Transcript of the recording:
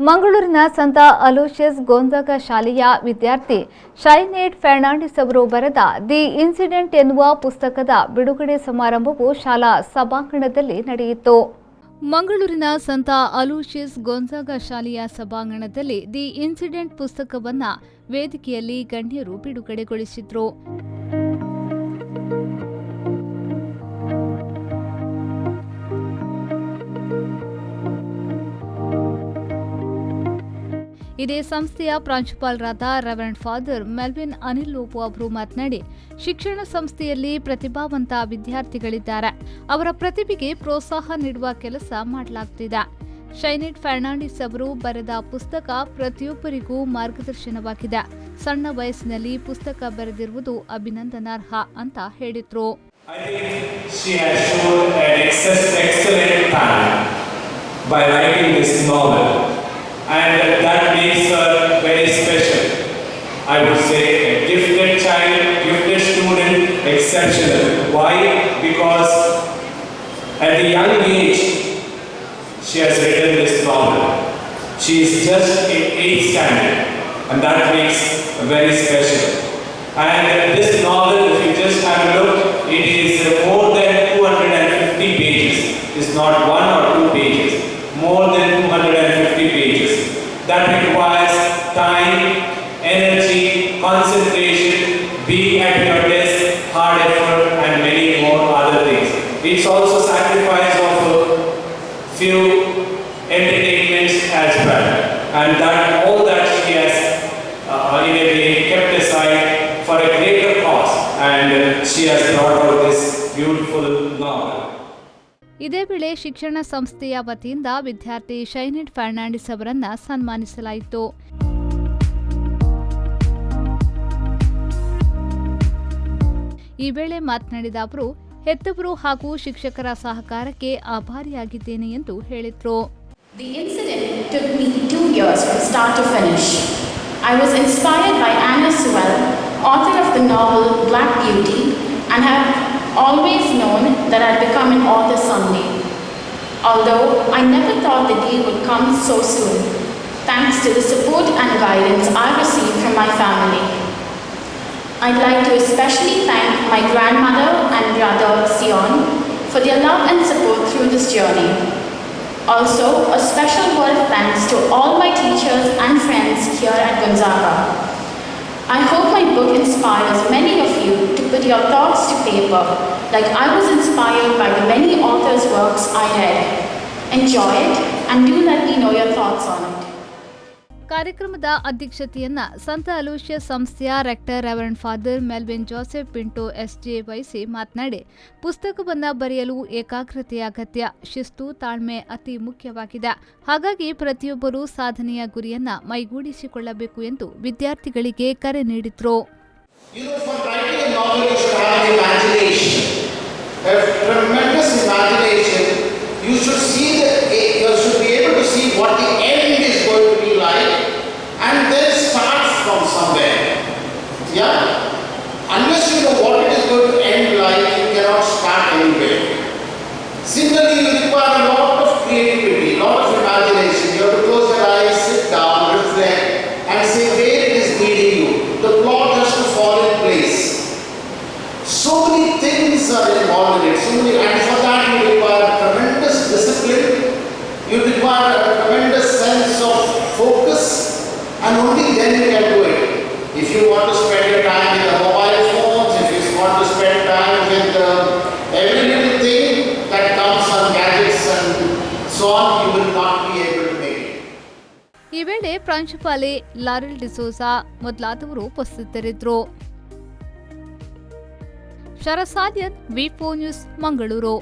ಮಂಗಳೂರಿನ ಸಂತ ಅಲೋಶಿಯಸ್ ಗೊಂಜಾಗ ಶಾಲೆಯ ವಿದ್ಯಾರ್ಥಿ ಶೈನೇಡ್ ಫೆರ್ನಾಂಡಿಸ್ ಅವರು ಬರೆದ ದಿ ಇನ್ಸಿಡೆಂಟ್ ಎನ್ನುವ ಪುಸ್ತಕದ ಬಿಡುಗಡೆ ಸಮಾರಂಭವು ಶಾಲಾ ಸಭಾಂಗಣದಲ್ಲಿ ನಡೆಯಿತು. ಮಂಗಳೂರಿನ ಸಂತ ಅಲೋಶಿಯಸ್ ಗೊಂಜಾಗ ಶಾಲೆಯ ಸಭಾಂಗಣದಲ್ಲಿ ದಿ ಇನ್ಸಿಡೆಂಟ್ ಪುಸ್ತಕವನ್ನು ವೇದಿಕೆಯಲ್ಲಿ ಗಣ್ಯರು ಬಿಡುಗಡೆಗೊಳಿಸಿದ್ರು. ಇದೇ ಸಂಸ್ಥೆಯ ಪ್ರಾಂಶುಪಾಲರಾದ ರೆವರೆಂಡ್ ಫಾದರ್ ಮೆಲ್ವಿನ್ ಅನಿಲ್ಲೋಪು ಅವರು ಮಾತನಾಡಿ, ಶಿಕ್ಷಣ ಸಂಸ್ಥೆಯಲ್ಲಿ ಪ್ರತಿಭಾವಂತ ವಿದ್ಯಾರ್ಥಿಗಳಿದ್ದಾರೆ. ಅವರ ಪ್ರತಿಭೆಗೆ ಪ್ರೋತ್ಸಾಹ ನೀಡುವ ಕೆಲಸ ಮಾಡಲಾಗುತ್ತಿದೆ. ಶೈನೇಡ್ ಫೆರ್ನಾಂಡಿಸ್ ಅವರು ಬರೆದ ಪುಸ್ತಕ ಪ್ರತಿಯೊಬ್ಬರಿಗೂ ಮಾರ್ಗದರ್ಶನವಾಗಿದೆ. ಸಣ್ಣ ವಯಸ್ಸಿನಲ್ಲಿ ಪುಸ್ತಕ ಬರೆದಿರುವುದು ಅಭಿನಂದನಾರ್ಹ ಅಂತ ಹೇಳಿದ್ರು. And that makes her very special. I would say a gifted child, gifted student, exceptional. Why? Because at a young age, she has written this novel. She is just in 8th standard, and that makes her very special. And this novel, if you just have a look, it is more than 250 pages. It's not 1 or 2 pages. More than 250 pages. That requires time, energy, concentration, being at your desk, hard effort, and many more other things. It's also sacrifice of a few entertainments as well. And that all that she has in a way kept aside for a greater cause. And she has brought out this beautiful novel. ಇದೇ ವೇಳೆ ಶಿಕ್ಷಣ ಸಂಸ್ಥೆಯ ವತಿಯಿಂದ ವಿದ್ಯಾರ್ಥಿ ಶೈನೇಡ್ ಫೆರ್ನಾಂಡಿಸ್ ಅವರನ್ನ ಸನ್ಮಾನಿಸಲಾಯಿತು. ಈ ವೇಳೆ ಮಾತನಾಡಿದ ಅವರು, ಹೆತ್ತವರು ಹಾಗೂ ಶಿಕ್ಷಕರ ಸಹಕಾರಕ್ಕೆ ಆಭಾರಿಯಾಗಿದ್ದೇನೆ ಎಂದು ಹೇಳಿದರು. The incident took me 2 years from start to finish. I was inspired by Anna Sewell, author of the novel Black Beauty, and have always known that I'd become an author someday. Although I never thought the day would come so soon, thanks to the support and guidance I received from my family. I'd like to especially thank my grandmother and brother Sion for their love and support through this journey. Also, a special word of thanks to all my teachers and friends here at Gonzaga. I hope my book inspires many of you to put your thoughts to paper, like I was inspired by the many authors' works I read. Enjoy it and do let me know your thoughts on it. ಕಾರ್ಯಕ್ರಮದ ಅಧ್ಯಕ್ಷತೆಯನ್ನ ಸಂತ Aloysius ಸಂಸ್ಥೆಯ rector reverend father Melvin Joseph Pinto SJ ವಹಿಸಿ ಮಾತನಾಡಿ, ಪುಸ್ತಕವನ್ನ ಬರೆಯಲು ಏಕಾಗ್ರತೆಯ ಅಗತ್ಯ, ಶಿಸ್ತು, ತಾಳ್ಮೆ ಅತಿ ಮುಖ್ಯವಾಗಿದೆ. ಹಾಗಾಗಿ ಪ್ರತಿಯೊಬ್ಬರೂ ಸಾಧನೆಯ ಗುರಿಯನ್ನ ಮೈಗೂಡಿಸಿಕೊಳ್ಳಬೇಕು ಎಂದು ವಿದ್ಯಾರ್ಥಿಗಳಿಗೆ ಕರೆ ನೀಡಿದ್ರು. And then start from somewhere. Yeah? Unless you know what it is going to end like, you cannot start anywhere. Similarly, you require a lot of creativity, a lot of imagination. You have to close your eyes, sit down, reflect, and say where it is leading you. The plot has to fall in place. So many things are involved in it. And for that you require tremendous discipline. You require a tremendous sense of focus. And only then you can do it. If you want to spend your time with the mobile phones, if you want to spend time with every little thing that comes on gadgets and so on, you will not be able to make it. ಈ ವೇಳೆ ಪ್ರಾಂಶುಪಾಲೆ laurel D'Souza ಮೊದಲಾದವರು ಉಪಸ್ಥಿತರಿದ್ದರು. ಶರಸಾದ್ಯನ್, ವಿ4 news, Mangaluru.